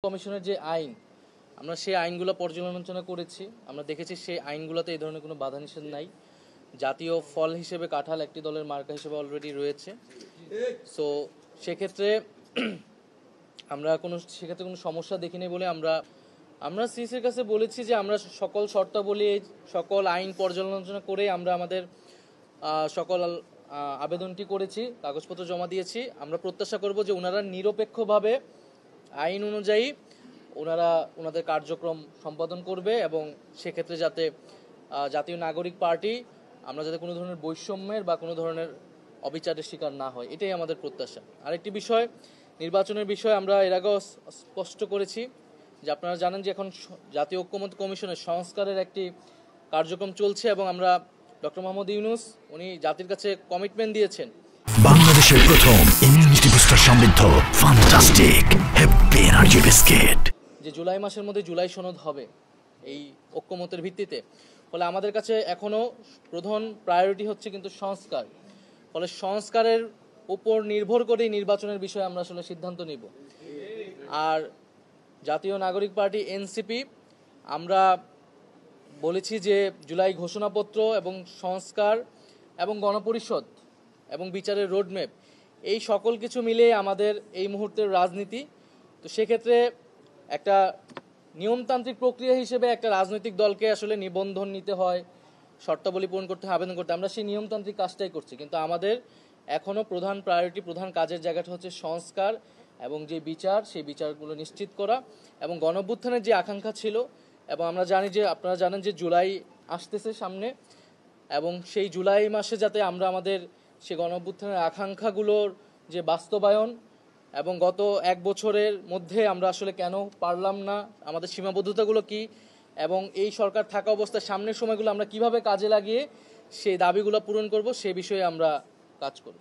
কমিশনের যে আইন, আমরা সেই আইনগুলো পর্যালোচনা করেছি। আমরা দেখেছি সেই আইনগুলোতে এই ধরনের কোনো বাধা নিষেধ নাই। জাতীয় ফল হিসেবে কাঁঠাল একটি দলের মার্কা হিসেবে অলরেডি রয়েছে। সো সেক্ষেত্রে আমরা সেক্ষেত্রে কোনো সমস্যা দেখিনি বলে আমরা সিইসির কাছে বলেছি যে আমরা সকল শর্তাবলী, সকল আইন পর্যালোচনা করে আমরা আমাদের সকল আবেদনটি করেছি, কাগজপত্র জমা দিয়েছি। আমরা প্রত্যাশা করব যে ওনারা নিরপেক্ষভাবে আইন অনুযায়ী ওনাদের কার্যক্রম সম্পাদন করবে এবং সেক্ষেত্রে যাতে জাতীয় নাগরিক পার্টি আমরা যাতে কোনো ধরনের বৈষম্যের বা কোনো ধরনের অবিচারের শিকার না হয়, এটাই আমাদের প্রত্যাশা। আরেকটি বিষয়, নির্বাচনের বিষয়ে আমরা এর আগেও স্পষ্ট করেছি যে আপনারা জানেন যে এখন জাতীয় ঐক্যমত্য কমিশনের সংস্কারের একটি কার্যক্রম চলছে এবং আমরা ডক্টর মোহাম্মদ ইউনূস উনি জাতির কাছে কমিটমেন্ট দিয়েছেন বাংলাদেশের প্রথম ইমিউনিটি বুস্টার সমৃদ্ধ ফ্যান্টাস্টিক হ্যাপি এনার্জি বিস্কিট যে জুলাই মাসের মধ্যে জুলাই সনদ হবে এই ঐক্যমতের ভিত্তিতে। ফলে আমাদের কাছে এখনো প্রধান প্রায়োরিটি হচ্ছে কিন্তু সংস্কার। ফলে সংস্কারের উপর নির্ভর করেই নির্বাচনের বিষয়ে আমরা আসলে সিদ্ধান্ত নিব। আর জাতীয় নাগরিক পার্টি এনসিপি আমরা বলেছি যে জুলাই ঘোষণাপত্র এবং সংস্কার এবং গণপরিষদ এবং বিচারের রোডম্যাপ, এই সকল কিছু মিলে আমাদের এই মুহূর্তের রাজনীতি। তো সেক্ষেত্রে একটা নিয়মতান্ত্রিক প্রক্রিয়া হিসেবে একটা রাজনৈতিক দলকে আসলে নিবন্ধন নিতে হয়, শর্তাবলী পূরণ করতে হয়, আবেদন করতে। আমরা সেই নিয়মতান্ত্রিক কাজটাই করছি, কিন্তু আমাদের এখনও প্রধান প্রায়োরিটি, প্রধান কাজের জায়গাটা হচ্ছে সংস্কার এবং যে বিচার, সেই বিচারগুলো নিশ্চিত করা এবং গণঅভ্যুত্থানের যে আকাঙ্ক্ষা ছিল। এবং আমরা জানি যে আপনারা জানেন যে জুলাই আসতেছে সামনে, এবং সেই জুলাই মাসে যাতে আমরা আমাদের সেই গণঅভ্যুত্থানের আকাঙ্ক্ষাগুলোর যে বাস্তবায়ন এবং গত এক বছরের মধ্যে আমরা আসলে কেন পারলাম না, আমাদের সীমাবদ্ধতাগুলো কি, এবং এই সরকার থাকা অবস্থায় সামনের সময়গুলো আমরা কিভাবে কাজে লাগিয়ে সেই দাবিগুলো পূরণ করব, সে বিষয়ে আমরা কাজ করব।